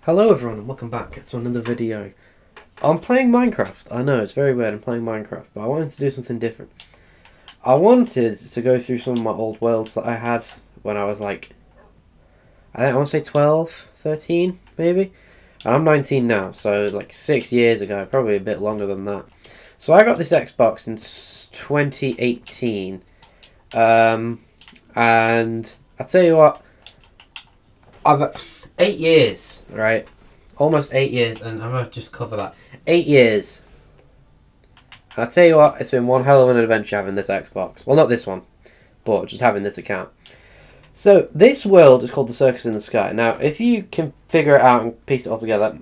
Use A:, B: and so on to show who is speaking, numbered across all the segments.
A: Hello everyone and welcome back to another video. I'm playing Minecraft. I know, it's very weird, I'm playing Minecraft, but I wanted to do something different. I wanted to go through some of my old worlds that I had when I was like, I want to say 12, 13 maybe? And I'm 19 now, so like 6 years ago, probably a bit longer than that. So I got this Xbox in 2018, and I'll tell you what, I've 8 years, right? Almost 8 years, and I'm gonna just cover that. 8 years. And I'll tell you what, it's been one hell of an adventure having this Xbox. Well, not this one, but just having this account. So, this world is called the Circus in the Sky. Now, if you can figure it out and piece it all together,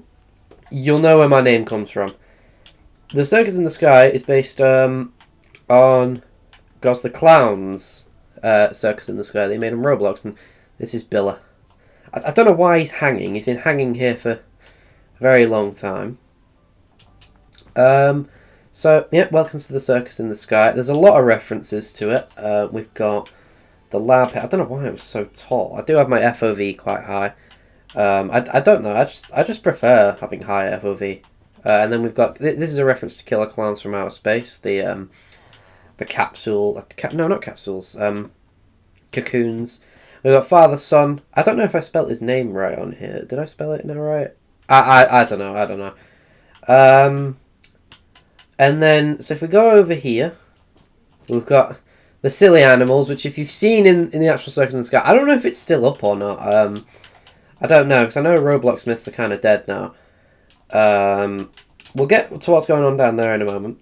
A: you'll know where my name comes from. The Circus in the Sky is based on Goz the Clown's Circus in the Sky. They made him Roblox, and this is Billa. I don't know why he's hanging. He's been hanging here for a very long time. So, yeah, welcome to the Circus in the Sky. There's a lot of references to it. We've got the lab pit. I don't know why it was so tall. I do have my FOV quite high. I don't know. I just prefer having high FOV. And then we've got this is a reference to Killer Clowns from Outer Space. The capsule. No, not capsules. Cocoons. We've got Father Son. I don't know if I spelled his name right on here. Did I spell it right? I don't know. I don't know. And then, so if we go over here, we've got the silly animals, which if you've seen in the actual Circus in the Sky, I don't know if it's still up or not. I don't know, because I know Roblox myths are kind of dead now. We'll get to what's going on down there in a moment.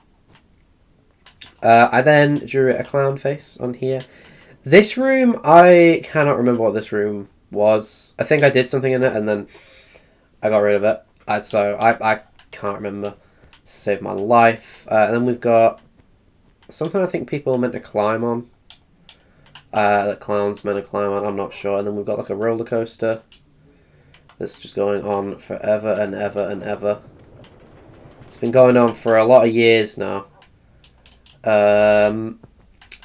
A: I then drew a clown face on here. This room, I cannot remember what this room was. I think I did something in it, and then I got rid of it. So I can't remember. Saved my life. And then we've got something I think people are meant to climb on. That clowns meant to climb on, I'm not sure. And then we've got like a roller coaster that's just going on forever and ever and ever. It's been going on for a lot of years now. And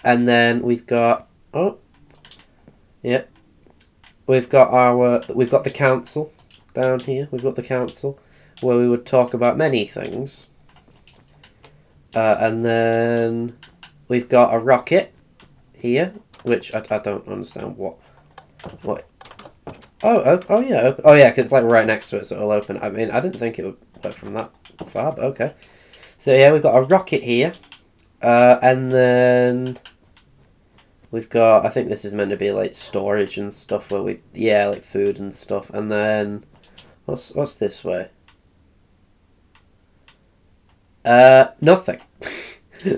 A: then we've got we've got the council down here. We've got the council where we would talk about many things. And then we've got a rocket here, which I don't understand what. Oh yeah, because it's like right next to it, so it'll open. I mean, I didn't think it would work from that far, but okay. So yeah, we've got a rocket here, and then we've got. I think this is meant to be like storage and stuff where like food and stuff. And then what's this way? Nothing.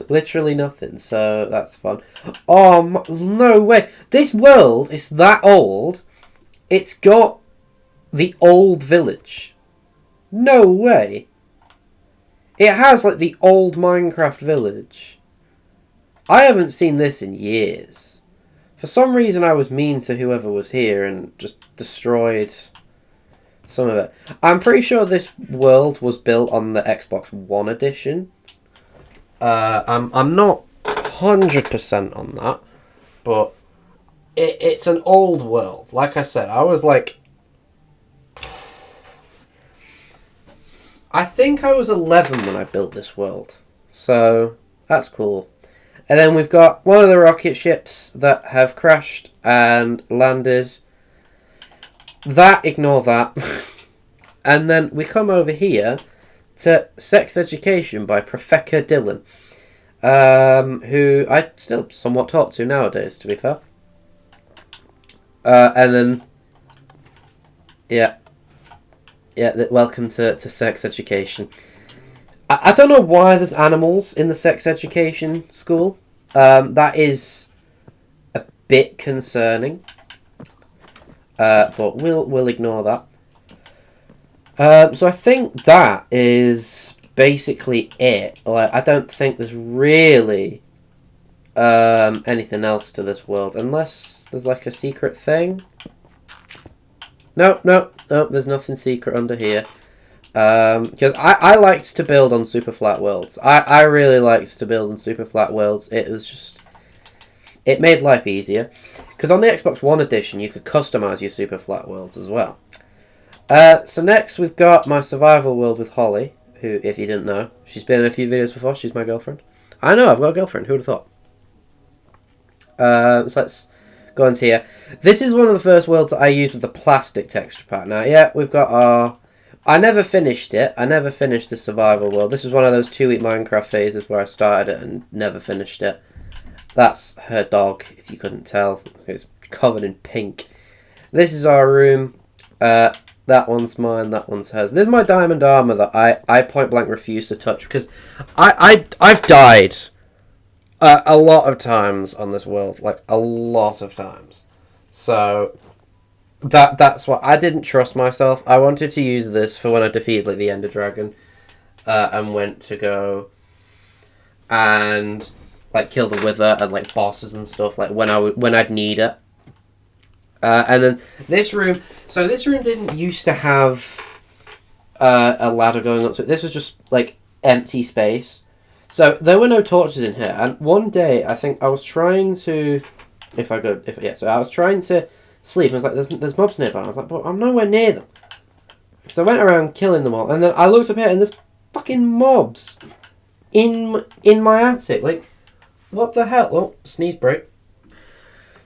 A: Literally nothing, so that's fun. Oh, no way. This world is that old. It's got the old village. No way. It has, like, the old Minecraft village. I haven't seen this in years. For some reason, I was mean to whoever was here and just destroyed some of it. I'm pretty sure this world was built on the Xbox One edition. I'm not 100% on that, but it's an old world. Like I said, I was like, I think I was 11 when I built this world, so that's cool. And then we've got one of the rocket ships that have crashed and landed. Ignore that. And then we come over here to Sex Education by Professor Dylan, who I still somewhat talk to nowadays, to be fair. And then, welcome to Sex Education. I don't know why there's animals in the Sex Education school. That is a bit concerning. But we'll ignore that. So I think that is basically it. Like, I don't think there's really anything else to this world, unless there's like a secret thing. No, there's nothing secret under here. Because I liked to build on super flat worlds. I really liked to build on super flat worlds. It made life easier. Because on the Xbox One edition, you could customize your super flat worlds as well. So next we've got my survival world with Holly, who, if you didn't know, she's been in a few videos before. She's my girlfriend. I know, I've got a girlfriend. Who would have thought? So let's go into here. This is one of the first worlds that I used with the plastic texture pack. Now, yeah, we've got our... I never finished it. I never finished the survival world. This was one of those 2-week Minecraft phases where I started it and never finished it. That's her dog, if you couldn't tell. It's covered in pink. This is our room. That one's mine, that one's hers. This is my diamond armor that I point blank refuse to touch because I've died a lot of times on this world, like a lot of times. So that's what I didn't trust myself. I wanted to use this for when I defeated like the Ender Dragon, and went to go and like kill the Wither and like bosses and stuff like when I'd need it. And then this room. So this room didn't used to have a ladder going up to it. This was just like empty space. So there were no torches in here. And one day, I think I was trying to, so I was trying to sleep. I was like, there's mobs nearby. I was like, but I'm nowhere near them. So I went around killing them all, and then I looked up here, and there's fucking mobs in my attic. Like, what the hell? Oh, sneeze break.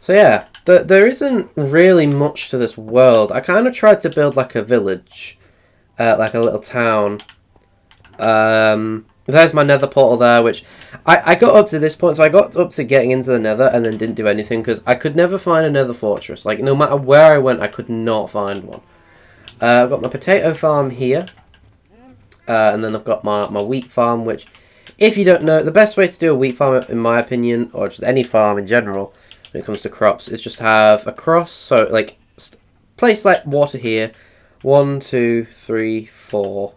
A: So yeah, there isn't really much to this world. I kind of tried to build like a village, like a little town. There's my nether portal there, which I got up to this point, so I got up to getting into the nether and then didn't do anything because I could never find a nether fortress. Like, no matter where I went, I could not find one. I've got my potato farm here, and then I've got my wheat farm, which, if you don't know, the best way to do a wheat farm, in my opinion, or just any farm in general, when it comes to crops, is just have a cross, so, like, place like water here, 1, 2, 3, 4...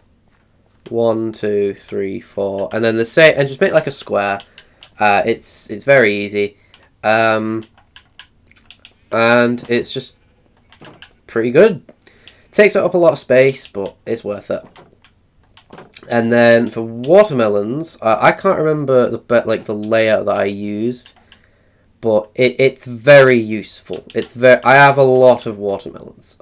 A: 1, 2, 3, 4, and then and just make like a square. It's very easy, and it's just pretty good. Takes up a lot of space, but it's worth it. And then for watermelons, I can't remember the layout that I used, but it's very useful. I have a lot of watermelons,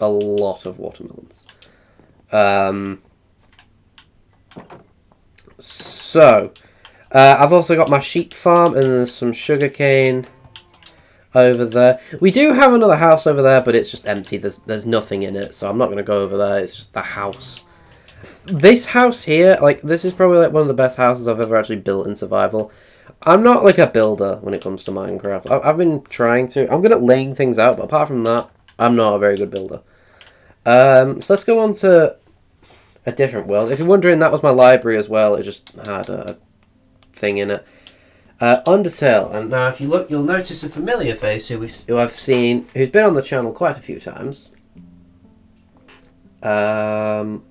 A: So, I've also got my sheep farm, and there's some sugarcane over there. We do have another house over there, but it's just empty. There's nothing in it, so I'm not going to go over there. It's just the house. This house here, like, this is probably like one of the best houses I've ever actually built in survival. I'm not like a builder when it comes to Minecraft. I've been trying to. I'm good at laying things out, but apart from that, I'm not a very good builder. So let's go on to a different world. If you're wondering, that was my library as well. It just had a thing in it. Undertale. And now if you look, you'll notice a familiar face who I've seen, who's been on the channel quite a few times. When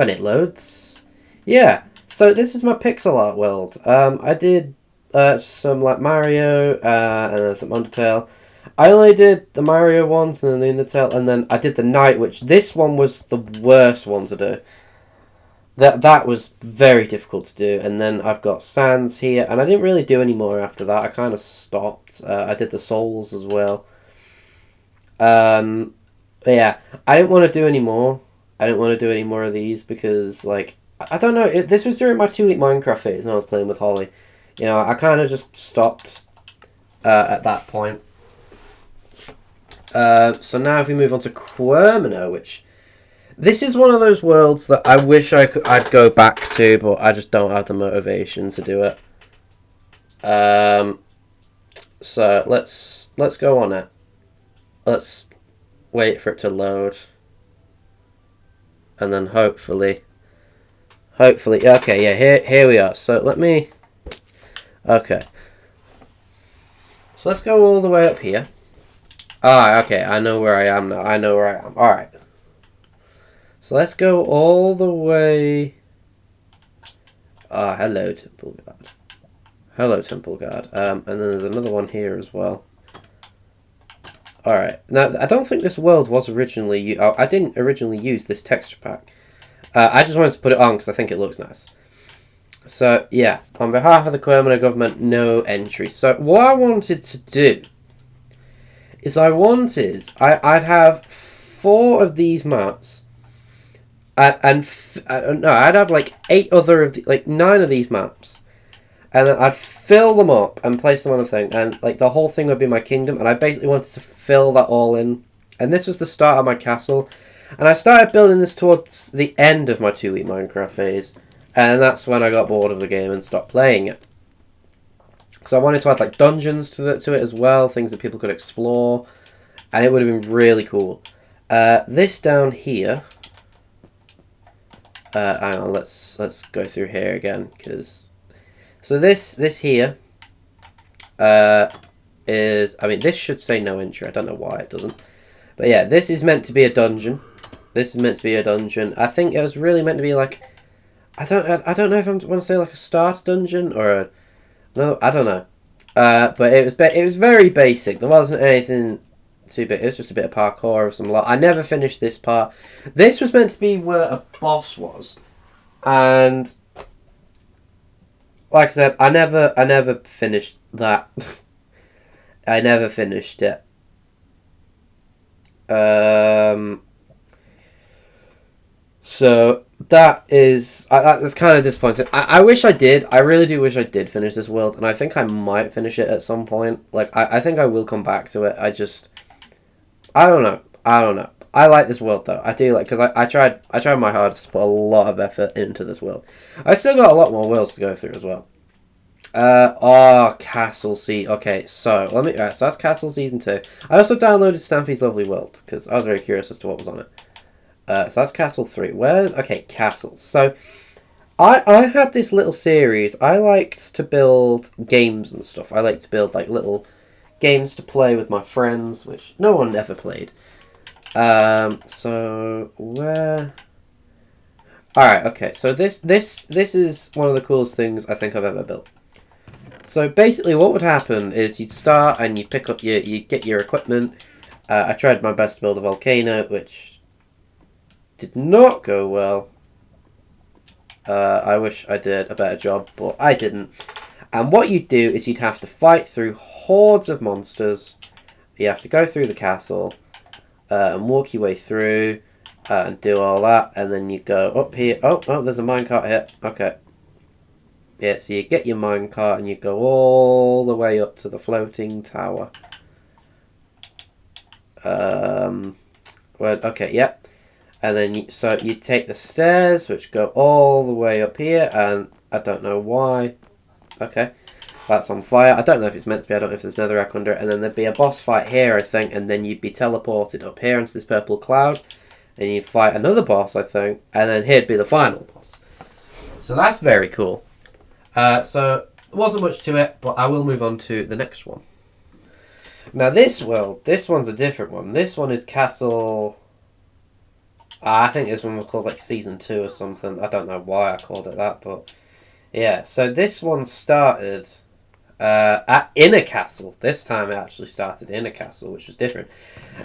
A: it loads. Yeah. So this is my pixel art world. I did some like Mario and then some Undertale. I only did the Mario ones and then the Undertale, and then I did the Night, which this one was the worst one to do. That was very difficult to do, and then I've got Sans here, and I didn't really do any more after that. I kind of stopped. I did the Souls as well. But yeah, I didn't want to do any more. I didn't want to do any more of these because, like, I don't know. This was during my 2-week Minecraft phase, and I was playing with Holly. You know, I kind of just stopped at that point. So now if we move on to Quermino, which... This is one of those worlds that I wish I'd go back to, but I just don't have the motivation to do it. So let's go on it. Let's wait for it to load. And then hopefully... Okay, yeah, here we are. So let me... Okay. So let's go all the way up here. Ah, okay, I know where I am now. Alright. So let's go all the way... Ah, hello, Temple Guard. And then there's another one here as well. Alright, now, I don't think this world was originally... I didn't originally use this texture pack. I just wanted to put it on because I think it looks nice. So, yeah, on behalf of the Quermino government, no entry. So, what I wanted to do is I'd have 4 of these maps, no, I'd have like 8 other of like 9 of these maps, and then I'd fill them up and place them on the thing, and like the whole thing would be my kingdom, and I basically wanted to fill that all in. And this was the start of my castle, and I started building this towards the end of my 2-week Minecraft phase, and that's when I got bored of the game and stopped playing it. So I wanted to add like dungeons to it as well, things that people could explore, and it would have been really cool. This down here. Hang on, let's go through here again, because so this here is, I mean, this should say no entry. I don't know why it doesn't, but yeah, this is meant to be a dungeon. This is meant to be a dungeon. I think it was really meant to be like, I don't know if I want to say like a starter dungeon or a, no, I don't know. But it was very basic. There wasn't anything too big. It was just a bit of parkour of some lot. I never finished this part. This was meant to be where a boss was, and like I said, I never finished that. I never finished it. So that's kind of disappointing. I wish I did. I really do wish I did finish this world, and I think I might finish it at some point. Like I think I will come back to it. I don't know. I like this world though. I do, like, because I tried my hardest to put a lot of effort into this world. I still got a lot more worlds to go through as well. Castle Season. Okay, so so that's Castle Season 2. I also downloaded Stampy's Lovely World because I was very curious as to what was on it. So that's Castle 3. Okay, Castle. So I had this little series. I liked to build games and stuff. I like to build like little games to play with my friends, which no one ever played. So where? All right. Okay. So this is one of the coolest things I think I've ever built. So basically, what would happen is you'd start and you'd pick up you get your equipment. I tried my best to build a volcano, which did not go well. I wish I did a better job, but I didn't. And what you'd do is you'd have to fight through hordes of monsters. You have to go through the castle and walk your way through and do all that. And then you go up here. Oh, there's a minecart here. Okay. Yeah, so you get your minecart and you go all the way up to the floating tower. Okay, yep. And then you take the stairs, which go all the way up here, and I don't know why. Okay, that's on fire. I don't know if it's meant to be. I don't know if there's netherrack under it. And then there'd be a boss fight here, I think, and then you'd be teleported up here into this purple cloud, and you'd fight another boss, I think, and then here'd be the final boss. So that's very cool. So there wasn't much to it, but I will move on to the next one. Now this one's a different one. This one is Castle... I think this one was called like Season 2 or something. I don't know why I called it that, but... Yeah, so this one started in a castle. This time it actually started in a castle, which was different.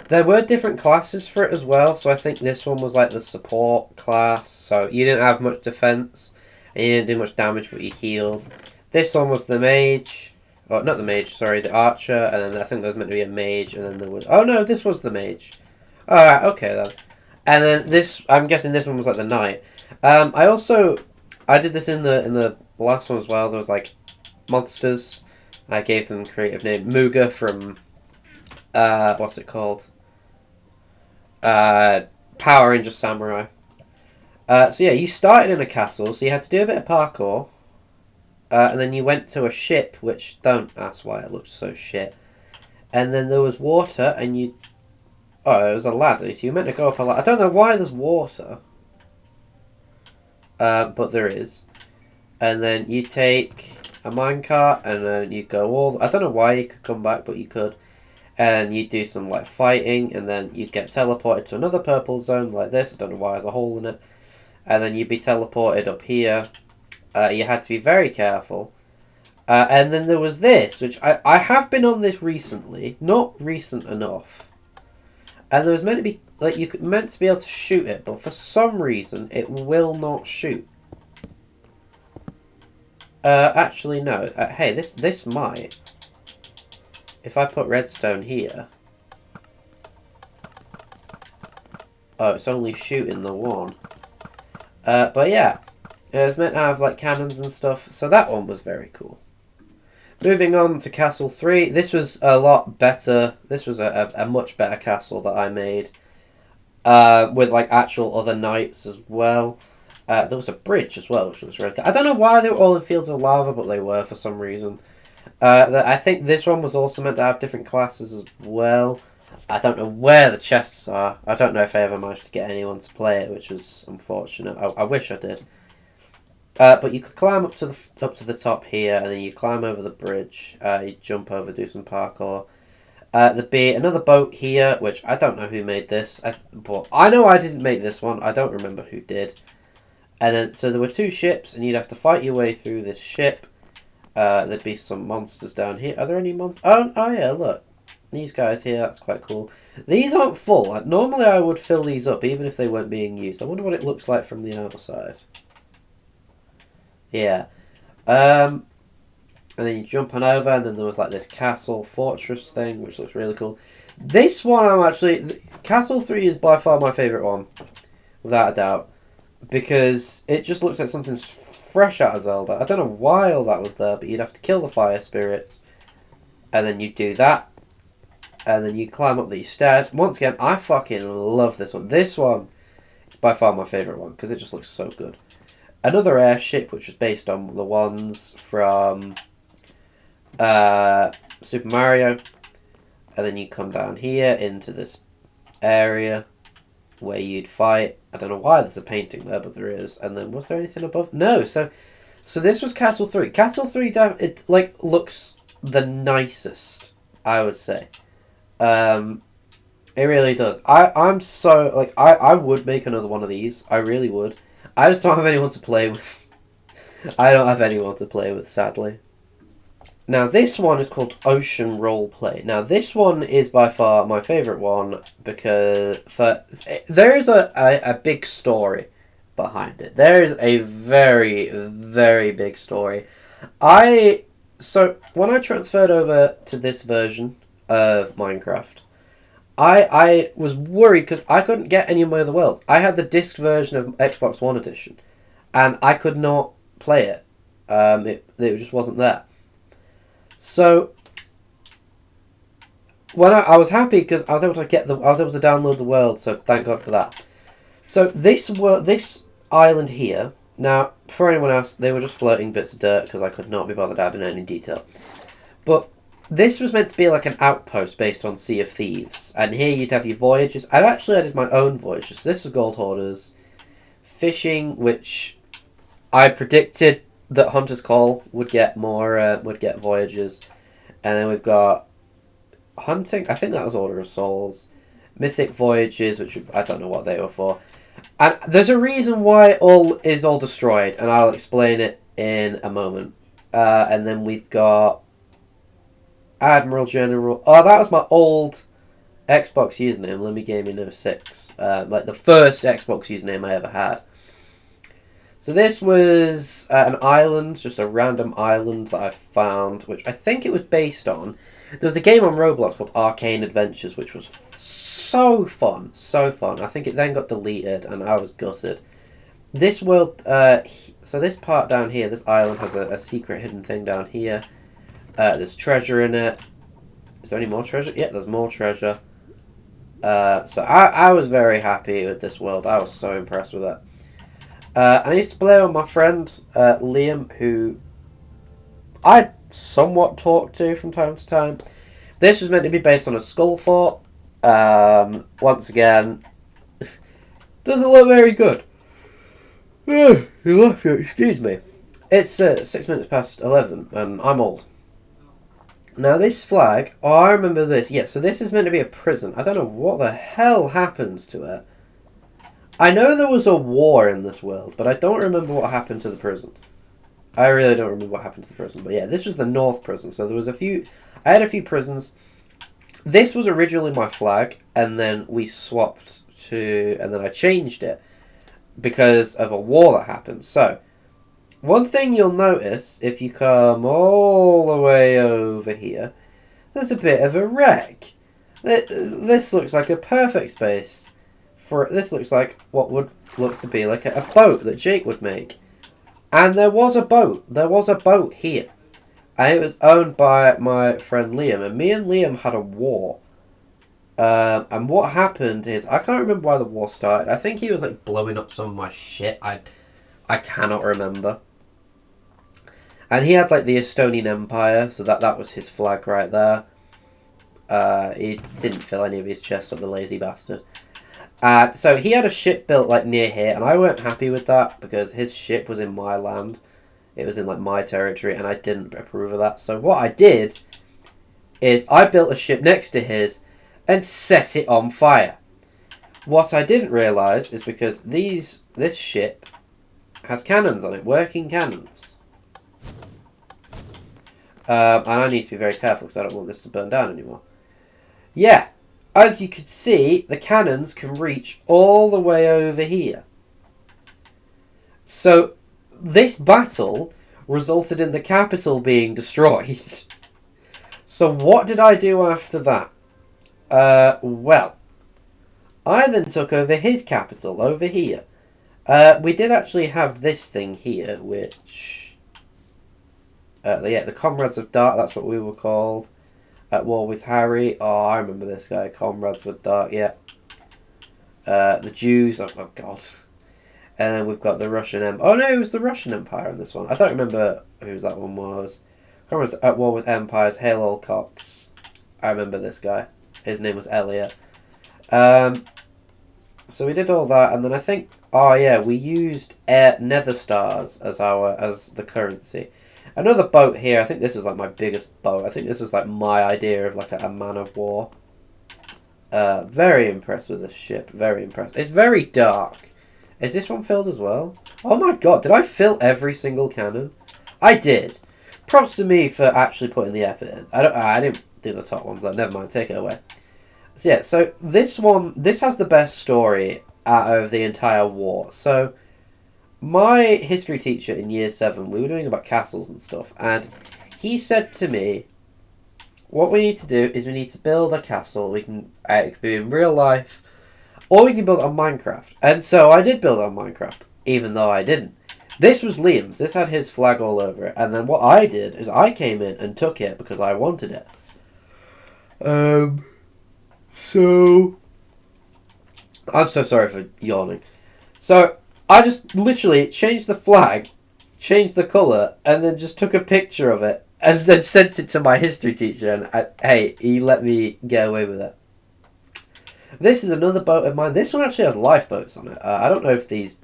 A: There were different classes for it as well, so I think this one was like the support class, so you didn't have much defense, and you didn't do much damage, but you healed. This one was the mage, oh, not the mage, sorry, the archer, and then I think there was meant to be a mage, and then there was, oh no, this was the mage. Alright, okay then. And then this, I'm guessing this one was like the knight. I did this in the last one as well. There was like monsters. I gave them creative name Muga from what's it called? Power Ranger Samurai. So yeah, you started in a castle, so you had to do a bit of parkour, and then you went to a ship, which don't ask why it looked so shit. And then there was water, and you. Oh, it was a ladder. So you meant to go up a ladder. I don't know why there's water. But there is. And then you take a minecart and then you go all... I don't know why you could come back, but you could. And you do some like fighting, and then you get teleported to another purple zone like this. I don't know why there's a hole in it. And then you'd be teleported up here. You had to be very careful. And then there was this, which I have been on this recently. Not recent enough. And there was meant to be, like, you meant to be able to shoot it, but for some reason, it will not shoot. Actually, no. Hey, this might. If I put redstone here. Oh, it's only shooting the one. But yeah, it was meant to have like cannons and stuff, so that one was very cool. Moving on to Castle 3, this was a lot better. This was a much better castle that I made. With like actual other knights as well. There was a bridge as well, which was really cool. I don't know why they were all in fields of lava, but they were for some reason. I think this one was also meant to have different classes as well. I don't know where the chests are. I don't know if I ever managed to get anyone to play it, which was unfortunate. I wish I did. But you could climb up to the top here, and then you climb over the bridge. You jump over, do some parkour. There'd be another boat here, which I don't know who made this. But I know I didn't make this one. I don't remember who did. And then, so there were two ships, and you'd have to fight your way through this ship. There'd be some monsters down here. Are there any monsters? Oh yeah, look. These guys here, that's quite cool. These aren't full. Normally I would fill these up, even if they weren't being used. I wonder what it looks like from the outside. Yeah. And then you jump on over, and then there was like this castle fortress thing, which looks really cool. This one, Castle 3 is by far my favourite one, without a doubt, because it just looks like something fresh out of Zelda. I don't know why all that was there, but you'd have to kill the fire spirits, and then you do that, and then you climb up these stairs. Once again, I fucking love this one. This one is by far my favourite one, because it just looks so good. Another airship, which was based on the ones from Super Mario, and then you come down here into this area where you'd fight. I don't know why there's a painting there, but there is. And then was there anything above? No. So this was Castle 3. Castle 3, it like looks the nicest, I would say. It really does. I'm so like I would make another one of these. I really would. I just don't have anyone to play with. I don't have anyone to play with, sadly. Now, this one is called Ocean Roleplay. Now, this one is by far my favourite one because there is a big story behind it. There is a very, very big story. So, when I transferred over to this version of Minecraft, I was worried because I couldn't get any of my other worlds. I had the disc version of Xbox One Edition, and I could not play it. It just wasn't there. So when I was happy because I was able to download the world. So thank God for that. So this island here. Now, for anyone else, they were just floating bits of dirt because I could not be bothered adding any detail. But this was meant to be like an outpost based on Sea of Thieves. And here you'd have your voyages. I did my own voyages. This was Gold Hoarders. Fishing, which I predicted that Hunter's Call would get voyages. And then we've got hunting. I think that was Order of Souls. Mythic Voyages, which I don't know what they were for. And there's a reason why all is destroyed, and I'll explain it in a moment. And then we've got Admiral General. Oh, that was my old Xbox username, Limmy Gaming 06. Like the first Xbox username I ever had. So this was an island, just a random island that I found, which I think it was based on. There was a game on Roblox called Arcane Adventures, which was so fun, so fun. I think it then got deleted, and I was gutted. This world, so this part down here, this island has a secret hidden thing down here. There's treasure in it. Is there any more treasure? Yeah, there's more treasure. So I was very happy with this world. I was so impressed with it. And I used to play with my friend Liam, who I somewhat talk to from time to time. This was meant to be based on a skull fort. Once again, doesn't look very good. Excuse me. It's 6 minutes past 11, and I'm old. Now this flag, I remember this. Yeah, so this is meant to be a prison. I don't know what the hell happens to it. I know there was a war in this world, but I don't remember what happened to the prison. I really don't remember what happened to the prison. But yeah, this was the North prison. So there was I had a few prisons. This was originally my flag, and then we swapped and then I changed it because of a war that happened. So, one thing you'll notice if you come all the way over here, there's a bit of a wreck. This looks like a perfect space this looks like what would look to be like a boat that Jake would make. And there was a boat. There was a boat here. And it was owned by my friend Liam. And me and Liam had a war. And what happened is, I can't remember why the war started. I think he was like blowing up some of my shit. I cannot remember. And he had like the Estonian Empire, so that was his flag right there. He didn't fill any of his chest up, the lazy bastard. So he had a ship built like near here, and I weren't happy with that because his ship was in my land. It was in like my territory, and I didn't approve of that. So what I did is I built a ship next to his and set it on fire. What I didn't realise is because this ship has cannons on it, working cannons. And I need to be very careful because I don't want this to burn down anymore. Yeah, as you can see, the cannons can reach all the way over here. So this battle resulted in the capital being destroyed. So what did I do after that? Well, I then took over his capital over here. We did actually have this thing here, which... the Comrades of Dark, that's what we were called. At war with Harry. Oh, I remember this guy. Comrades with Dark, yeah. The Jews, oh god. And then we've got the Russian Empire. Oh no, it was the Russian Empire in this one. I don't remember who that one was. Comrades at war with Empires, Hail Old Cox. I remember this guy. His name was Elliot. So we did all that, and then I think, oh yeah, we used Nether Stars as the currency. Another boat here. I think this was like my biggest boat. I think this was like my idea of like a man of war. Very impressed with this ship. Very impressed. It's very dark. Is this one filled as well? Oh my god, did I fill every single cannon? I did. Props to me for actually putting the effort in. I didn't do the top ones though. Never mind, take it away. So yeah, so this has the best story out of the entire war. So my history teacher in year 7, we were doing about castles and stuff, and he said to me, what we need to do is we need to build a castle. It can be in real life, or we can build it on Minecraft. And so I did build it on Minecraft, even though I didn't. This was Liam's. This had his flag all over it. And then what I did is I came in and took it because I wanted it. So I'm so sorry for yawning. So I just literally changed the flag, changed the colour, and then just took a picture of it and then sent it to my history teacher. And hey, he let me get away with it. This is another boat of mine. This one actually has lifeboats on it. I don't know if these...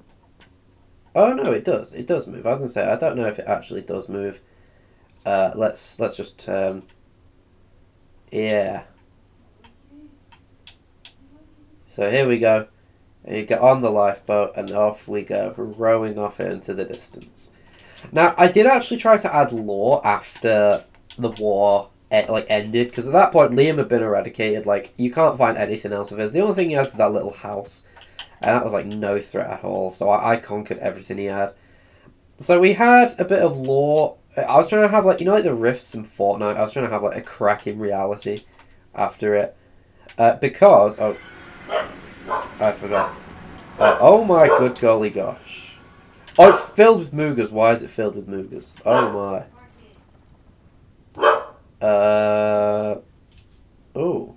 A: Oh no, it does. It does move. I was going to say, I don't know if it actually does move. Let's just turn... Yeah. So here we go. And you get on the lifeboat and off we go, rowing off it into the distance. Now, I did actually try to add lore after the war ended, because at that point Liam had been eradicated. Like, you can't find anything else of his. The only thing he has is that little house, and that was like no threat at all. So I conquered everything he had. So we had a bit of lore. I was trying to have like, you know, like the rifts in Fortnite. I was trying to have like a crack in reality after it, because I forgot. Oh my good golly gosh. Oh, it's filled with Moogers. Why is it filled with Moogers? Oh my. Oh.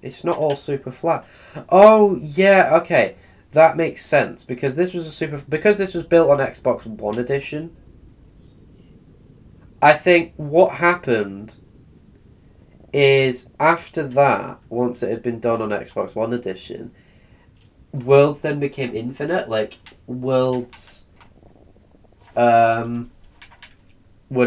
A: It's not all super flat. Oh, yeah, okay. That makes sense. Because this was because this was built on Xbox One Edition. I think what happened is after that, once it had been done on Xbox One Edition, worlds then became infinite. Like, worlds were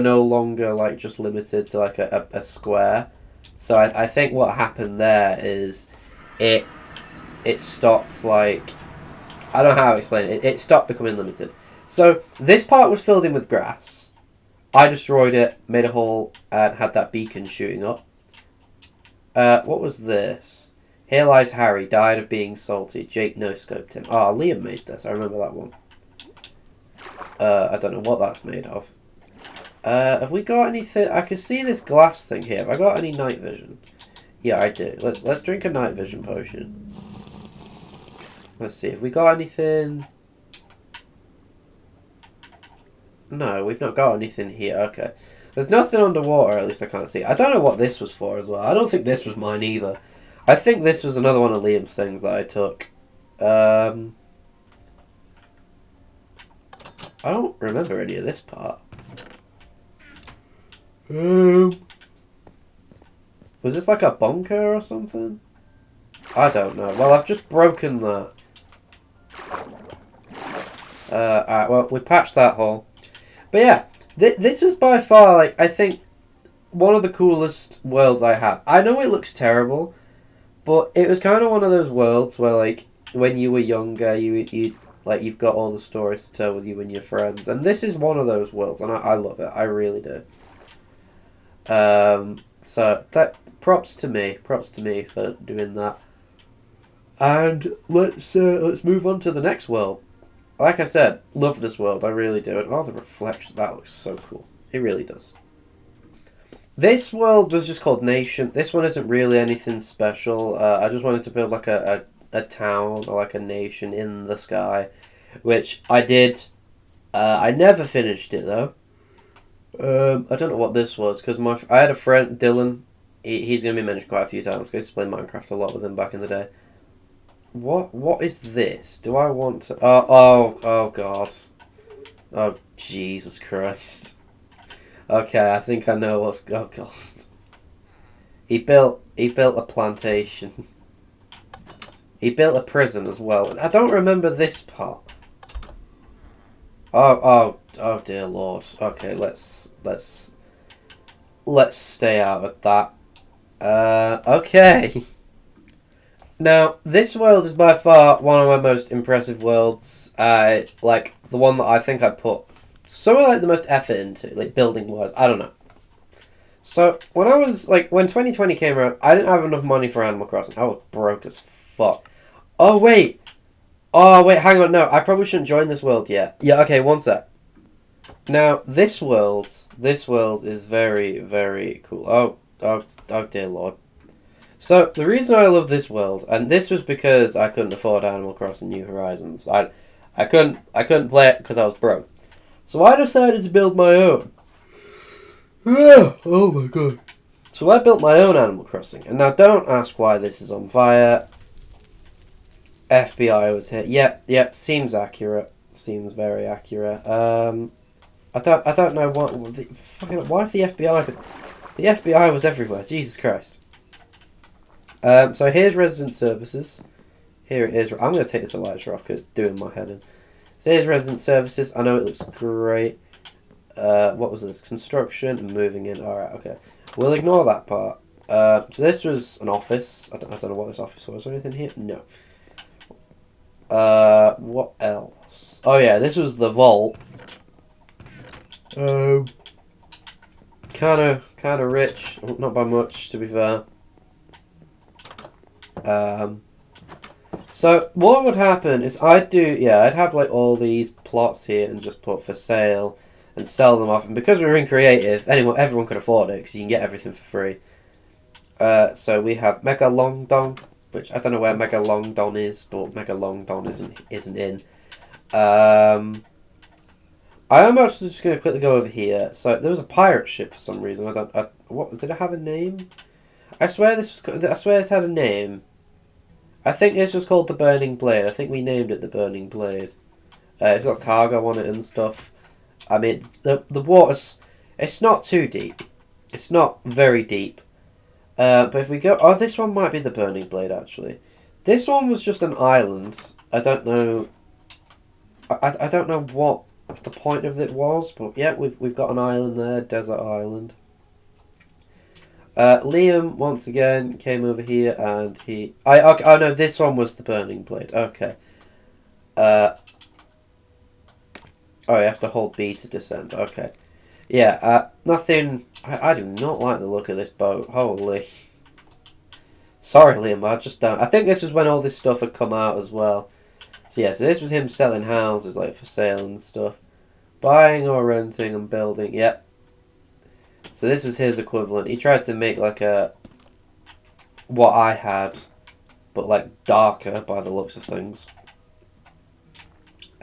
A: no longer like just limited to like a square. So I think what happened there is it stopped, like, I don't know how to explain it. It stopped becoming limited. So this part was filled in with grass. I destroyed it, made a hole, and had that beacon shooting up. What was this? Here lies Harry, died of being salty. Jake no-scoped him. Ah, oh, Liam made this. I remember that one. I don't know what that's made of. Have we got anything? I can see this glass thing here. Have I got any night vision? Yeah, I do. Let's drink a night vision potion. Let's see, have we got anything? No, we've not got anything here. Okay. There's nothing underwater, at least I can't see. I don't know what this was for as well. I don't think this was mine either. I think this was another one of Liam's things that I took. I don't remember any of this part. Was this like a bunker or something? I don't know. Well, I've just broken that. Alright, well, we patched that hole. But yeah, this was by far, like, I think, one of the coolest worlds I have. I know it looks terrible, but it was kind of one of those worlds where, like, when you were younger, you like, you've got all the stories to tell with you and your friends. And this is one of those worlds, and I love it. I really do. So, that, props to me for doing that. And let's move on to the next world. Like I said, love this world, I really do. And all the reflection, that looks so cool. It really does. This world was just called Nation. This one isn't really anything special. I just wanted to build like a town or like a nation in the sky, which I did. I never finished it though. I don't know what this was because I had a friend, Dylan. He's going to be mentioned quite a few times. I used to play Minecraft a lot with him back in the day. What is this? Do I want to... Oh God. Oh, Jesus Christ. Okay, I think I know what's... Oh, God. He built a plantation. He built a prison as well. I don't remember this part. Oh, dear Lord. Okay, let's stay out of that. Okay. Now, this world is by far one of my most impressive worlds. Like, the one that I think I put some of, like, the most effort into, like, building-wise. I don't know. So, when 2020 came around, I didn't have enough money for Animal Crossing. I was broke as fuck. Oh, wait, hang on, no, I probably shouldn't join this world yet. Yeah, okay, one sec. Now, this world is very, very cool. Oh, dear Lord. So, the reason I love this world, and this was because I couldn't afford Animal Crossing New Horizons. I couldn't play it because I was broke. So I decided to build my own. Oh my God. So I built my own Animal Crossing. And now don't ask why this is on fire. FBI was hit. Yep, seems accurate. Seems very accurate. I don't know why the FBI... The FBI was everywhere. Jesus Christ. So here's Resident Services. Here it is. I'm going to take this elytra off because it's doing my head in. So here's Resident Services. I know it looks great. What was this? Construction and moving in. Alright, okay. We'll ignore that part. So this was an office. I don't know what this office was. Was there anything here? No. What else? Oh yeah, this was the vault. Kind of rich. Not by much, to be fair. So what would happen is I'd have like all these plots here and just put for sale and sell them off. And because we were in creative, everyone could afford it because you can get everything for free. So we have Megalongdon, which I don't know where Megalongdon is, but Megalongdon isn't in. I am actually just going to quickly go over here. So there was a pirate ship for some reason. What did it have a name? I swear this had a name. I think this was called the Burning Blade. I think we named it the Burning Blade. It's got cargo on it and stuff. I mean, the water's... It's not too deep. It's not very deep. But if we go... Oh, this one might be the Burning Blade, actually. This one was just an island. I don't know... I don't know what the point of it was, but yeah, we've got an island there. Desert island. Liam, once again, came over here and he... Oh no, this one was the Burning Blade. Okay. Oh, you have to hold B to descend. Okay. Yeah, nothing... I do not like the look of this boat. Holy. Sorry, Liam, I just don't... I think this was when all this stuff had come out as well. So yeah, so this was him selling houses, like, for sale and stuff. Buying or renting and building. Yep. So this was his equivalent. He tried to make like what I had, but like darker by the looks of things.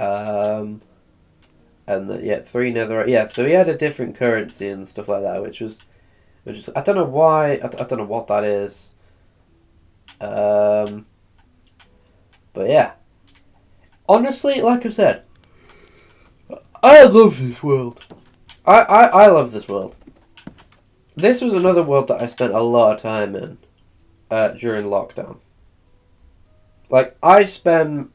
A: Um, and yeah, 3 netherite. Yeah, so he had a different currency and stuff like that, which was I don't know why. I don't know what that is. But yeah, honestly, like I said, I love this world. I love this world. This was another world that I spent a lot of time in during lockdown. Like, I spent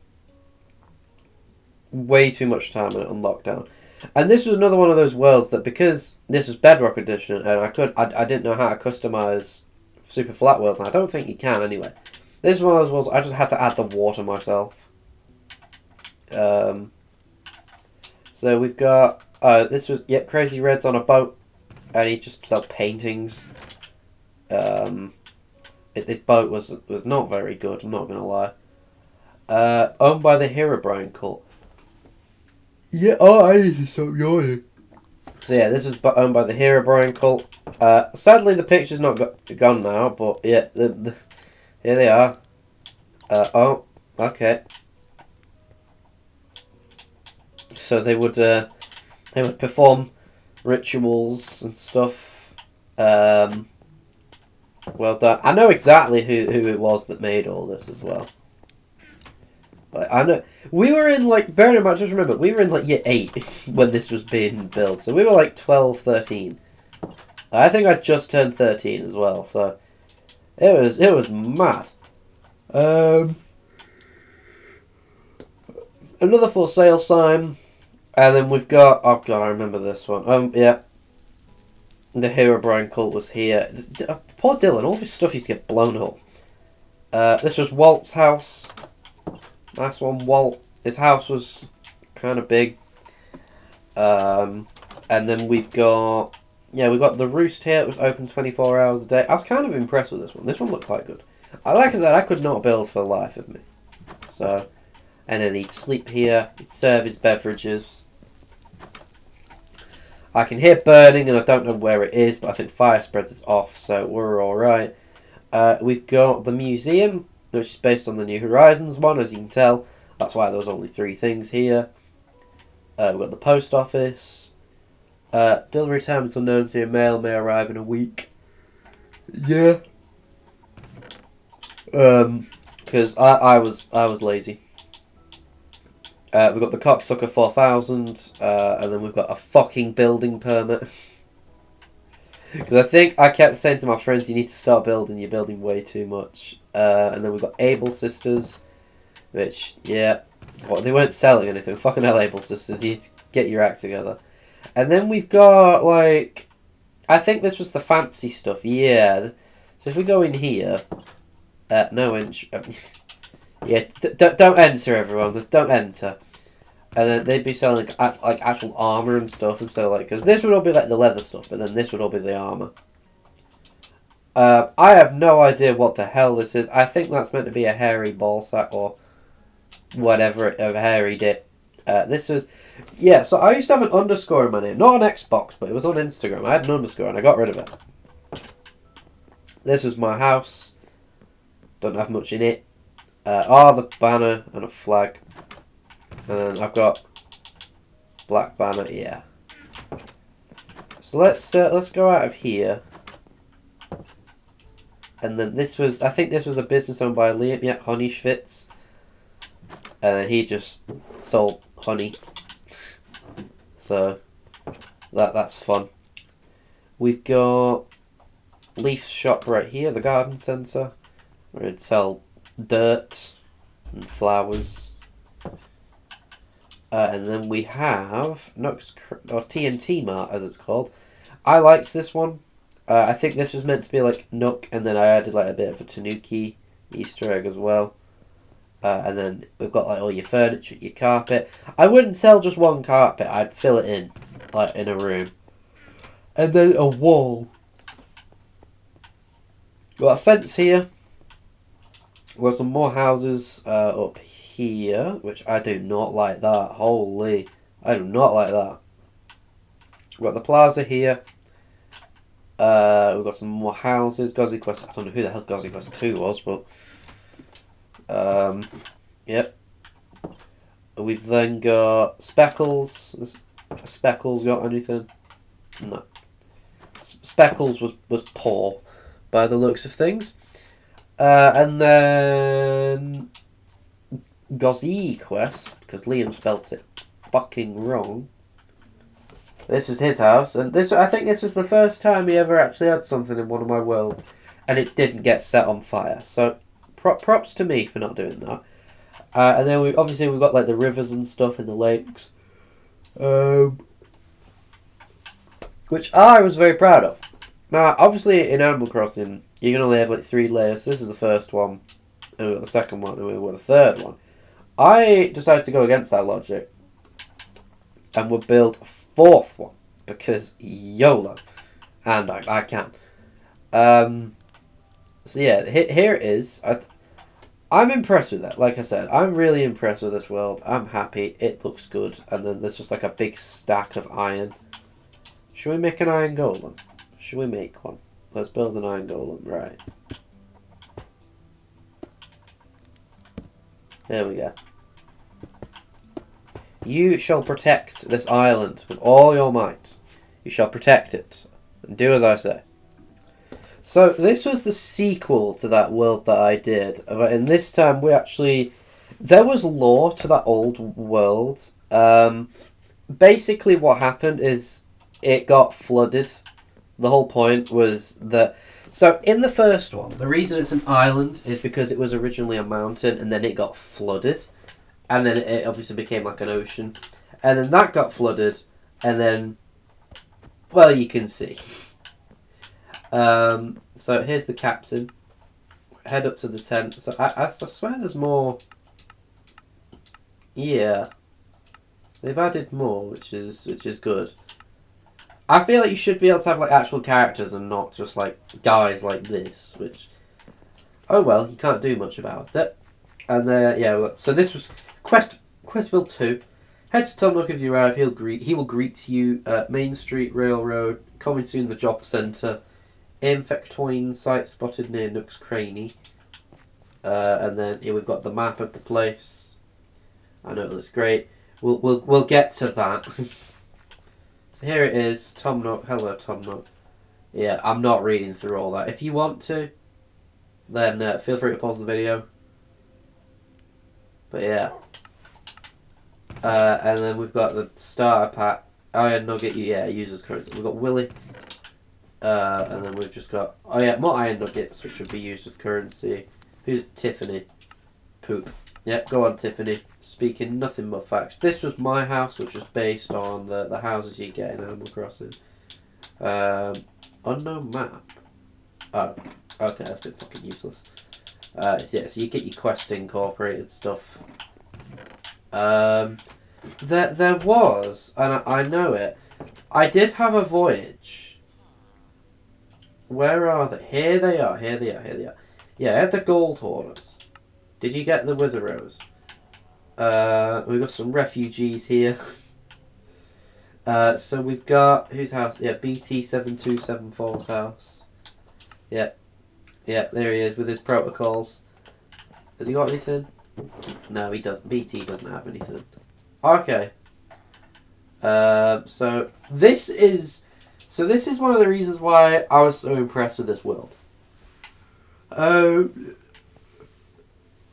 A: way too much time in it on lockdown. And this was another one of those worlds that, because this was Bedrock Edition, and I didn't know how to customize super flat worlds, and I don't think you can anyway. This is one of those worlds I just had to add the water myself. So we've got this was Crazy Red's on a boat, and he just sell paintings. This boat was not very good. I'm not gonna lie. Owned by the Herobrine cult.
B: Yeah, oh, I need to stop yawning.
A: So yeah, this was owned by the Herobrine cult. Sadly, the picture's not gone now, but yeah, here they are. Oh, okay. So they would perform rituals and stuff. Well done. I know exactly who it was that made all this as well. Like, I know we were in bearing in mind, just remember we were in year 8 when this was being built, so we were 12, 13. I think I just turned 13 as well, so it was mad. Another for sale sign, and then we've got, oh god, I remember this one. Yeah, the Herobrine cult was here. Poor Dylan, all of his stuff used to get blown up. This was Walt's house. Nice one, Walt. His house was kind of big. And then we've got the Roost here. It was open 24 hours a day. I was kind of impressed with this one. This one looked quite good. Like I said, I could not build for the life of me. So, and then he'd sleep here. He'd serve his beverages. I can hear burning, and I don't know where it is, but I think fire spreads is off, so we're all right. We've got the museum, which is based on the New Horizons one, as you can tell. That's why there was only 3 things here. We've got the post office. Delivery times unknown to your mail may arrive in a week.
B: Yeah.
A: Because I was lazy. We've got the Cocksucker 4000, and then we've got a fucking building permit. Because I think I kept saying to my friends, you need to start building, you're building way too much. And then we've got Able Sisters, which, yeah, they weren't selling anything. Fucking hell, Able Sisters, you need to get your act together. And then we've got, I think this was the fancy stuff, yeah. So if we go in here, no entry. Yeah, don't enter, everyone. Don't enter. And then they'd be selling actual armor and stuff instead of because this would all be the leather stuff, but then this would all be the armor. I have no idea what the hell this is. I think that's meant to be a hairy ball sack or whatever a hairy dip. This was, yeah. So I used to have an underscore in my name, not on Xbox, but it was on Instagram. I had an underscore and I got rid of it. This was my house. Don't have much in it. The banner and a flag. And then I've got black banner, yeah. So let's go out of here. And then I think this was a business owned by Liam, yeah, Honey Schwitz. And then he just sold honey. So that's fun. We've got Leaf's shop right here, the garden centre, where it'd sell dirt and flowers. And then we have Nook's, or TNT Mart as it's called. I liked this one. I think this was meant to be Nook, and then I added a bit of a Tanuki Easter egg as well. And then we've got all your furniture, your carpet. I wouldn't sell just one carpet. I'd fill it in, in a room. And then a wall. Got a fence here. We've got some more houses up here, which I do not like that. Holy, I do not like that. We've got the plaza here. We've got some more houses. Gozzy Quest, I don't know who the hell Gozzy Quest 2 was, but yep. We've then got Speckles. Has Speckles got anything? No. Speckles was poor by the looks of things. And then Gozee Quest, because Liam spelt it fucking wrong. This was his house, and I think this was the first time he ever actually had something in one of my worlds, and it didn't get set on fire. So, props to me for not doing that. And then we've got like the rivers and stuff in the lakes, which I was very proud of. Now, obviously in Animal Crossing, you can only have like 3 layers. This is the first one, and we've got the second one, and we've got the third one. I decided to go against that logic, and we'll build a 4th one, because YOLO, and I can. So yeah, here it is. I'm impressed with that. Like I said, I'm really impressed with this world. I'm happy. It looks good. And then there's just like a big stack of iron. Should we make an iron golem? Should we make one? Let's build an iron golem. Right. There we go. You shall protect this island with all your might. You shall protect it. And do as I say. So, this was the sequel to that world that I did. And this time we actually... There was lore to that old world. Basically what happened is it got flooded. The whole point was that... So, in the first one, the reason it's an island is because it was originally a mountain and then it got flooded. And then it obviously became like an ocean. And then that got flooded. And then... Well, you can see. So here's the captain. Head up to the tent. So I swear there's more. Yeah, they've added more, which is good. I feel like you should be able to have like actual characters and not just like guys like this. Which, oh well, you can't do much about it. And yeah, so this was Questville 2. Head to Tom Nook if you arrive. He will greet you at Main Street Railroad. Coming soon, the job centre. Infectoid site spotted near Nook's Cranny. And then here we've got the map of the place. I know it looks great. We'll get to that. So here it is, Tom Nook. Hello, Tom Nook. Yeah, I'm not reading through all that. If you want to, then feel free to pause the video. But yeah. And then we've got the starter pack. Iron Nugget, yeah, users currency. We've got Willy. And then we've just got... Oh yeah, more iron nuggets, which would be used as currency. Who's Tiffany? Poop. Yep, go on, Tiffany. Speaking nothing but facts. This was my house, which was based on the houses you get in Animal Crossing. Unknown map. Oh, okay, that's been fucking useless. Yeah, so you get your quest incorporated stuff. There was, and I know it, I did have a voyage. Where are they? Here they are. Yeah, I had the Gold Hoarders. Did you get the Wither Rose? We've got some refugees here. So we've got... Whose house? Yeah, BT7274's house. Yeah, there he is with his protocols. Has he got anything? No, he doesn't. BT doesn't have anything. Okay. So this is one of the reasons why I was so impressed with this world.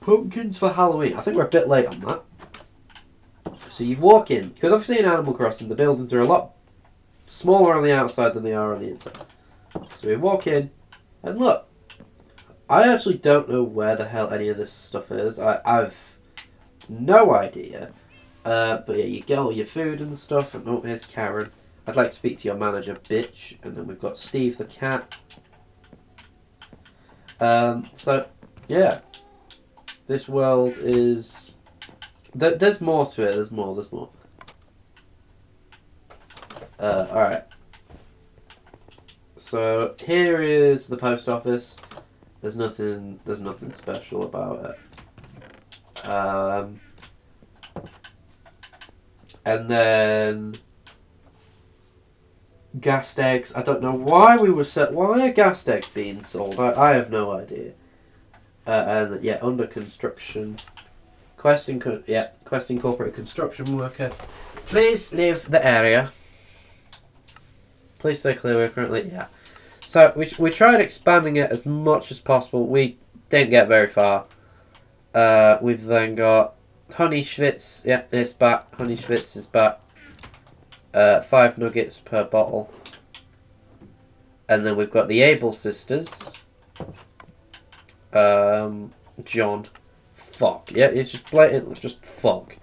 A: Pumpkins for Halloween. I think we're a bit late on that. So you walk in, because obviously in Animal Crossing the buildings are a lot smaller on the outside than they are on the inside. So we walk in, and look, I actually don't know where the hell any of this stuff is. I've no idea. But yeah, you get all your food and stuff, and oh, here's Karen. I'd like to speak to your manager, bitch. And then we've got Steve the cat. So, yeah. This world is... There's more to it. There's more. Alright. So, here is the post office. There's nothing special about it. And then... Ghast eggs. I don't know why why are ghast eggs being sold? I have no idea. And yeah, under construction. Quest incorporate construction worker. Please leave the area. Please stay clear. We're currently So we tried expanding it as much as possible. We didn't get very far. We've then got Honey Schwitz. Yeah, it's back. Honey Schwitz is back. 5 nuggets per bottle. And then we've got the Able sisters. John. Fuck. Yeah, it's just blatant. It's just fuck.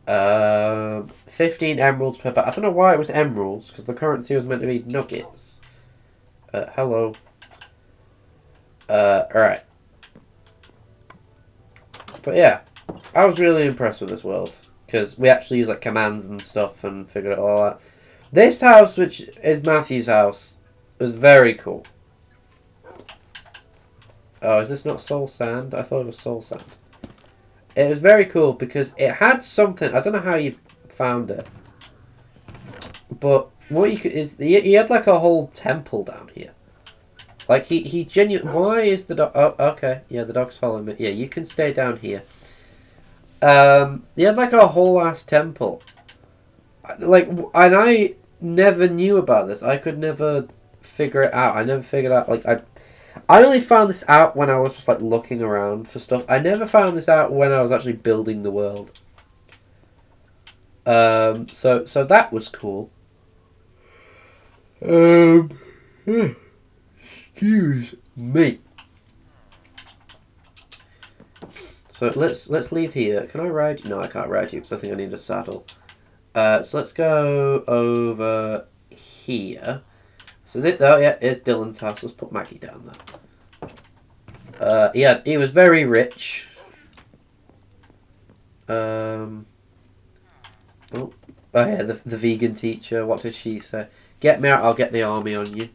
A: 15 emeralds per bag. I don't know why it was emeralds, because the currency was meant to be nuggets. Hello. Alright. But yeah, I was really impressed with this world, because we actually use like commands and stuff and figured it all out. This house, which is Matthew's house, was very cool. Oh, is this not soul sand? I thought it was soul sand. It was very cool because it had something. I don't know how you found it, but what you could is he had like a whole temple down here. Like he genuinely. Why is the dog? Oh, okay. Yeah, the dog's following me. Yeah, you can stay down here. He had like a whole ass temple. Like, and I never knew about this. I could never figure it out. I never figured out like I only found this out when I was just like looking around for stuff. I never found this out when I was actually building the world. So that was cool.
B: Excuse me.
A: So let's leave here. Can I ride you? No, I can't ride you because I think I need a saddle. So let's go over here. So here's Dylan's house. Let's put Maggie down there. Yeah, he was very rich. Oh yeah, the vegan teacher. What does she say? Get me out, I'll get the army on you.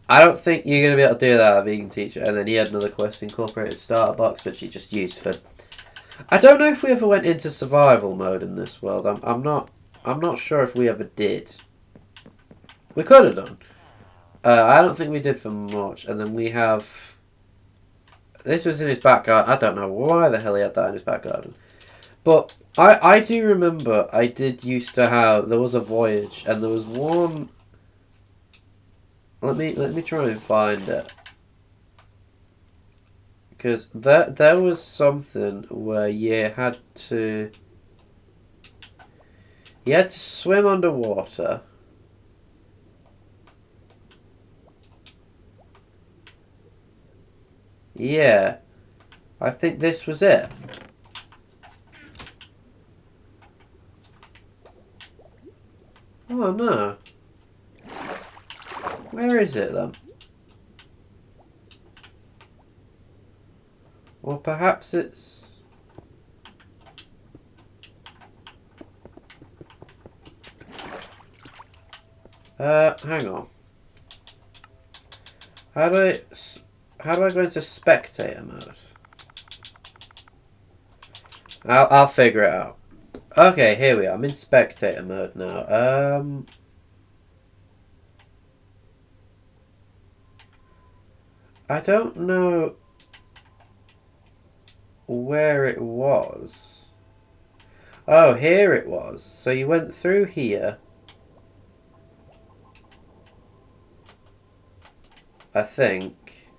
A: I don't think you're going to be able to do that, a vegan teacher. And then he had another quest, incorporated starter box, which he just used for... I don't know if we ever went into survival mode in this world. I'm not sure if we ever did. We could have done. I don't think we did for much. And then we have... This was in his back garden. I don't know why the hell he had that in his back garden. But I do remember I did used to have... There was a voyage and there was one... Let me try and find it. Because there was something where you had to swim underwater. Yeah. I think this was it. Oh no. Where is it then? Or perhaps it's... hang on. How do I go into spectator mode? I'll figure it out. Okay, here we are. I'm in spectator mode now. I don't know where it was. Oh, here it was. So you went through here. I think.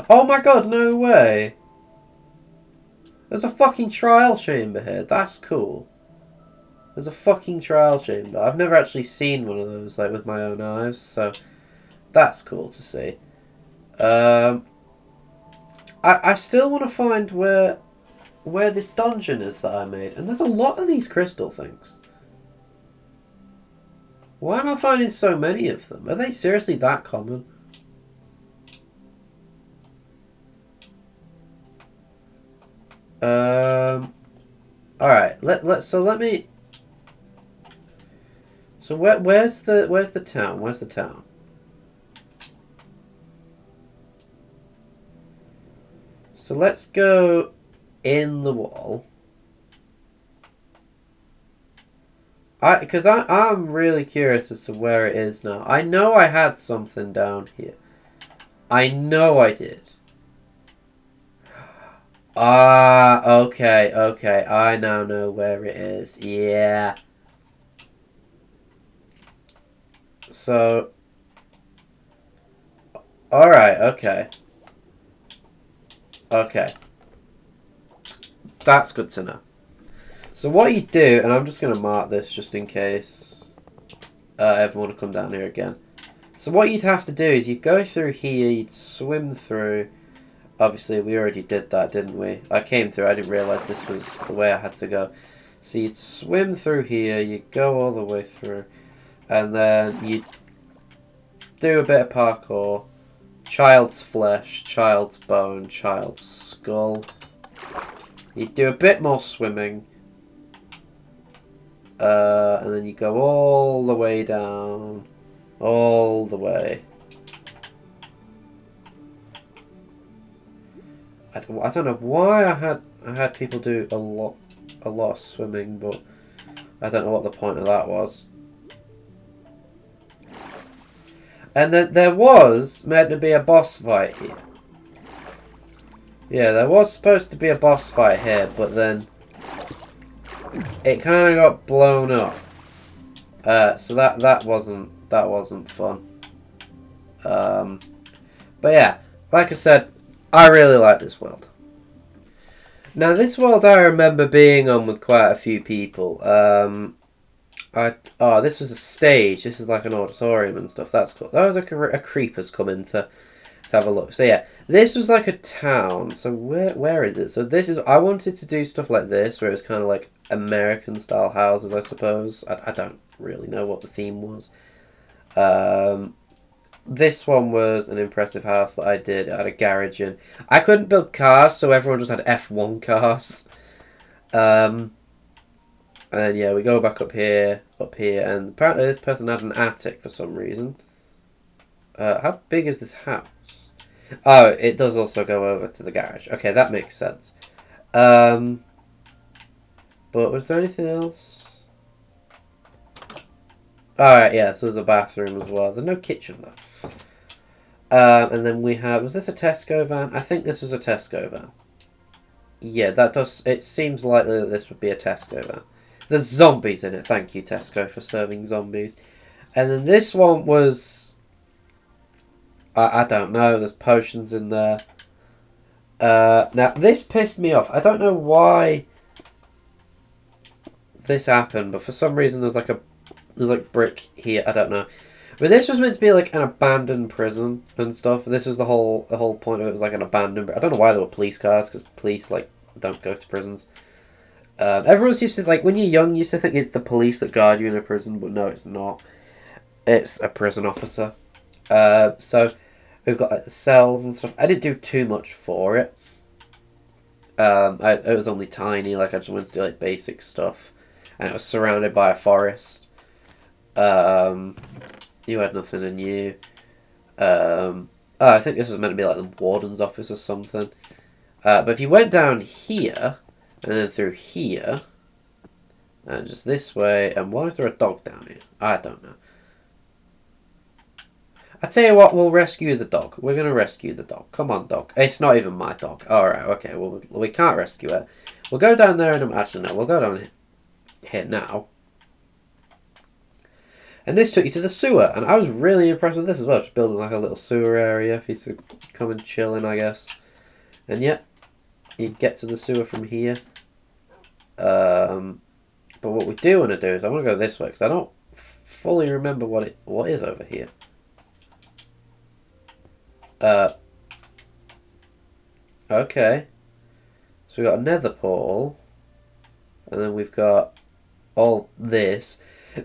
A: Oh my god, no way. There's a fucking trial chamber here. That's cool. There's a fucking trial chamber. I've never actually seen one of those like with my own eyes, so that's cool to see. I still want to find where this dungeon is that I made, and there's a lot of these crystal things. Why am I finding so many of them? Are they seriously that common? Alright, let me... So where's the town? Where's the town? So let's go in the wall. Because I'm really curious as to where it is now. I know I had something down here. I know I did. Ah, okay, okay. I now know where it is. Yeah. So, alright, okay. Okay. That's good to know. So what you do, and I'm just going to mark this just in case everyone will come down here again. So what you'd have to do is you'd go through here, you'd swim through. Obviously, we already did that, didn't we? I came through, I didn't realise this was the way I had to go. So you'd swim through here, you'd go all the way through, and then you'd do a bit of parkour. Child's flesh, child's bone, child's skull. You'd do a bit more swimming. And then you go all the way down. All the way. I don't know why I had people do a lot of swimming, but I don't know what the point of that was. And then there was meant to be a boss fight here. Yeah, there was supposed to be a boss fight here, but then it kind of got blown up. So that wasn't fun. But yeah, like I said, I really like this world. Now this world I remember being on with quite a few people. This was a stage. This is like an auditorium and stuff. That's cool. That was like a creeper's coming to have a look. So yeah, this was like a town. So where is it? So this is. I wanted to do stuff like this, where it was kind of like American style houses, I suppose. I don't really know what the theme was. This one was an impressive house that I did. It had a garage in. I couldn't build cars, so everyone just had F1 cars. And then yeah, we go back up here, and apparently this person had an attic for some reason. How big is this house? Oh, it does also go over to the garage. Okay, that makes sense. But was there anything else? Alright, yeah, so there's a bathroom as well. There's no kitchen though. And then we have... Was this a Tesco van? I think this was a Tesco van. Yeah, that does... It seems likely that this would be a Tesco van. There's zombies in it. Thank you, Tesco, for serving zombies. And then this one was... I don't know. There's potions in there. Now, this pissed me off. I don't know why this happened, but for some reason there's like brick here. I don't know. But this was meant to be like an abandoned prison and stuff. This was the whole point of it, was like an abandoned... I don't know why there were police cars, because police like don't go to prisons. Everyone used to, like, when you're young, you used to think it's the police that guard you in a prison, but no, it's not. It's a prison officer. So we've got like the cells and stuff. I didn't do too much for it. It was only tiny. Like, I just wanted to do like basic stuff, and it was surrounded by a forest. You had nothing in you. I think this was meant to be like the warden's office or something. But if you went down here, and then through here, and just this way, and why is there a dog down here? I don't know. I tell you what, we'll rescue the dog. We're going to rescue the dog. Come on, dog. It's not even my dog. Alright, okay, well, we can't rescue it. We'll go down there and... Actually, no, we'll go down here now. And this took you to the sewer, and I was really impressed with this as well. Just building like a little sewer area for you to come and chill in, I guess. And yeah, you get to the sewer from here. But what we do want to do is I want to go this way, because I don't fully remember what is over here. Okay. So we've got a nether portal, and then we've got all this.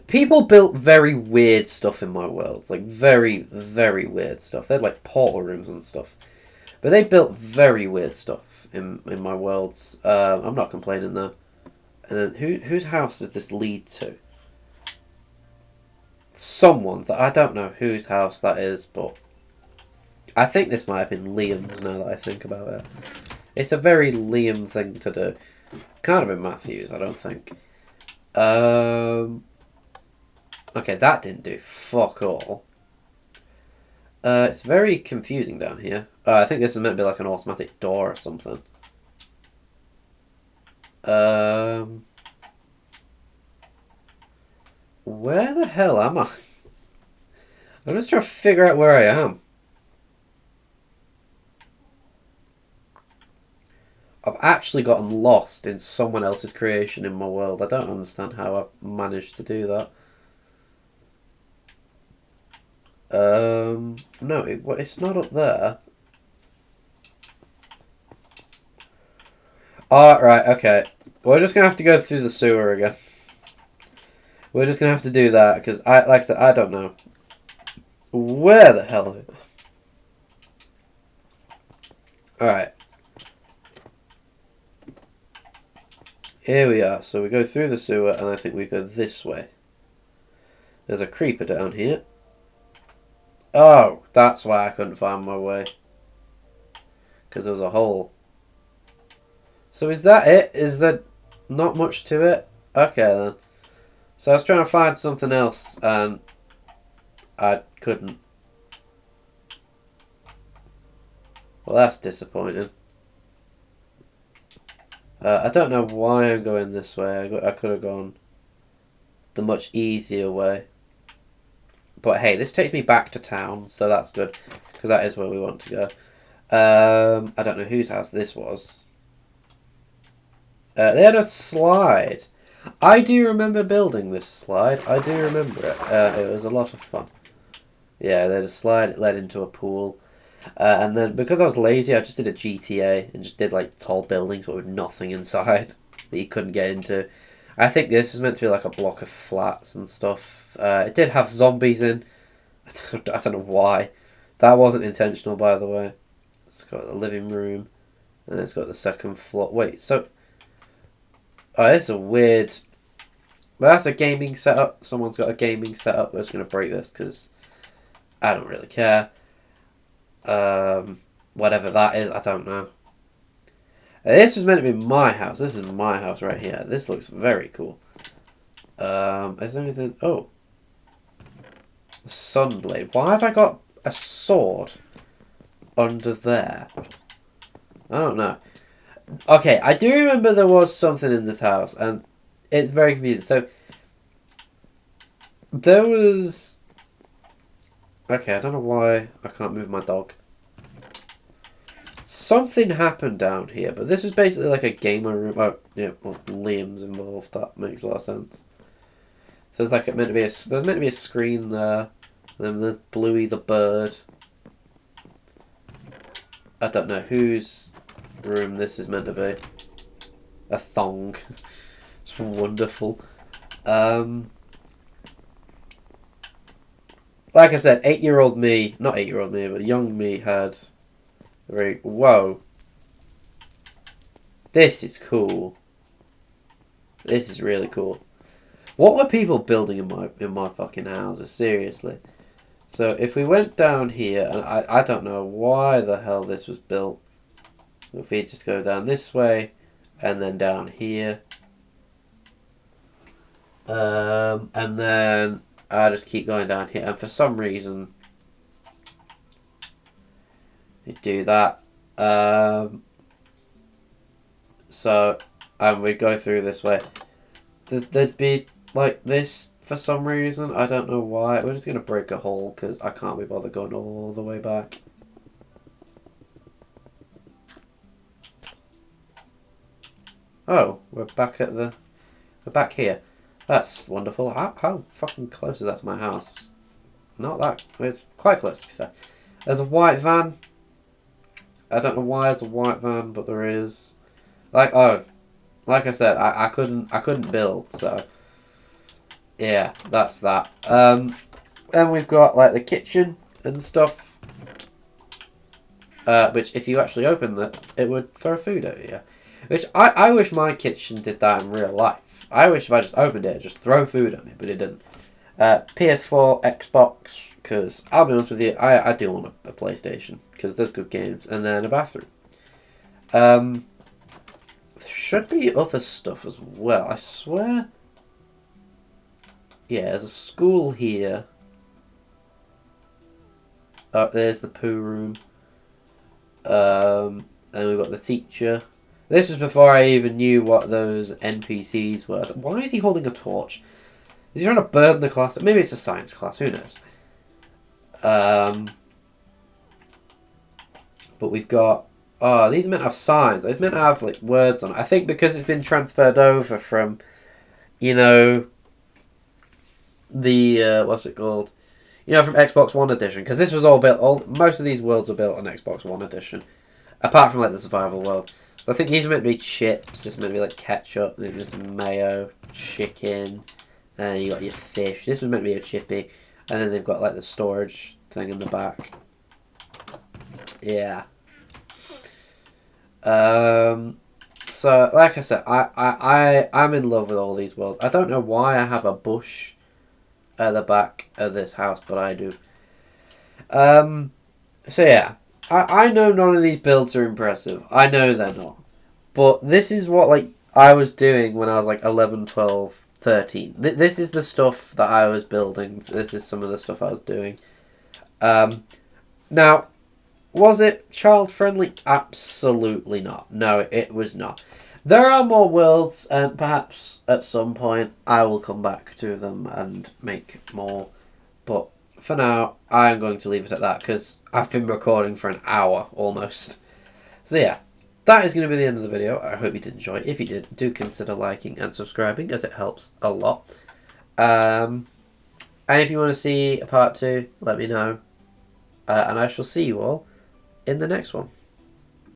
A: People built very weird stuff in my world. Like, very, very weird stuff. They had, like, portal rooms and stuff. But they built very weird stuff in my worlds. I'm not complaining, though. And then, whose house does this lead to? Someone's. I don't know whose house that is, but... I think this might have been Liam's, now that I think about it. It's a very Liam thing to do. Can't have been Matthew's, I don't think. Okay, that didn't do fuck all. It's very confusing down here. I think this is meant to be like an automatic door or something. Where the hell am I? I'm just trying to figure out where I am. I've actually gotten lost in someone else's creation in my world. I don't understand how I've managed to do that. No, it's not up there. Oh, right, okay. We're just gonna have to go through the sewer again. We're just gonna have to do that, because, like I said, I don't know. Where the hell is it? Alright. Here we are. So we go through the sewer, and I think we go this way. There's a creeper down here. Oh, that's why I couldn't find my way. Because there was a hole. So is that it? Is there not much to it? Okay then. So I was trying to find something else, and I couldn't. Well, that's disappointing. I don't know why I'm going this way. I could have gone the much easier way. But hey, this takes me back to town, so that's good. Because that is where we want to go. I don't know whose house this was. They had a slide. I do remember building this slide. I do remember it. It was a lot of fun. Yeah, they had a slide. It led into a pool. And then, because I was lazy, I just did a GTA and just did, like, tall buildings but with nothing inside that you couldn't get into. I think this was meant to be, like, a block of flats and stuff. It did have zombies in. I don't know why. That wasn't intentional, by the way. It's got the living room. And it's got the second floor. Wait, so... Oh, it's a weird... Well, that's a gaming setup. Someone's got a gaming setup. We're just going to break this because I don't really care. Whatever that is, I don't know. This was meant to be my house. This is my house right here. This looks very cool. Is there anything... Oh. The Sunblade. Why have I got a sword under there? I don't know. Okay, I do remember there was something in this house, and it's very confusing. So, there was... Okay, I don't know why I can't move my dog. Something happened down here, but this is basically like a gamer room. Oh, yeah, well, Liam's involved. That makes a lot of sense. So it's like there's meant to be a screen there. And then there's Bluey the bird. I don't know whose room this is meant to be. A thong. It's wonderful. Like I said, 8-year-old me, not 8-year-old me, but young me had very, whoa. This is cool. This is really cool. What were people building in my fucking houses? Seriously. So if we went down here, and I don't know why the hell this was built. If we just go down this way, and then down here. And then I just keep going down here, and for some reason you do that. So, and we go through this way. There'd be like this for some reason. I don't know why. We're just gonna break a hole because I can't be bothered going all the way back. Oh, we're back here. That's wonderful. How fucking close is that to my house? Not that. It's quite close, to be fair. There's a white van. I don't know why there's a white van, but there is. Like I said, I couldn't build, so yeah, that's that. And we've got like the kitchen and stuff. Which if you actually open that, it would throw food at you. Which I wish my kitchen did that in real life. I wish if I just opened it, it'd just throw food at me, but it didn't. PS4, Xbox, because I'll be honest with you, I do want a PlayStation, because there's good games, and then a bathroom. There should be other stuff as well, I swear. Yeah, there's a school here. Oh, there's the poo room. Then we've got the teacher. This was before I even knew what those NPCs were. Why is he holding a torch? Is he trying to burn the class? Maybe it's a science class. Who knows? But we've got... Oh, these are meant to have signs. It's meant to have like words on it. I think because it's been transferred over from, you know, the what's it called? You know, from Xbox One edition. Because this was all built. Most of these worlds are built on Xbox One edition, apart from like the survival world. So I think these are meant to be chips. This is meant to be like ketchup. Then there's mayo, chicken, and you got your fish. This was meant to be a chippy, and then they've got like the storage thing in the back. Yeah. So like I said, I'm in love with all these worlds. I don't know why I have a bush at the back of this house, but I do. So yeah, I know none of these builds are impressive. I know they're not. But this is what like I was doing when I was like 11, 12, 13. This is the stuff that I was building. This is some of the stuff I was doing. Now, was it child-friendly? Absolutely not. No, it was not. There are more worlds, and perhaps at some point I will come back to them and make more. But for now, I am going to leave it at that, because I've been recording for an hour, almost. So yeah, that is going to be the end of the video. I hope you did enjoy it. If you did, do consider liking and subscribing, as it helps a lot. And if you want to see a part 2, let me know. And I shall see you all in the next one.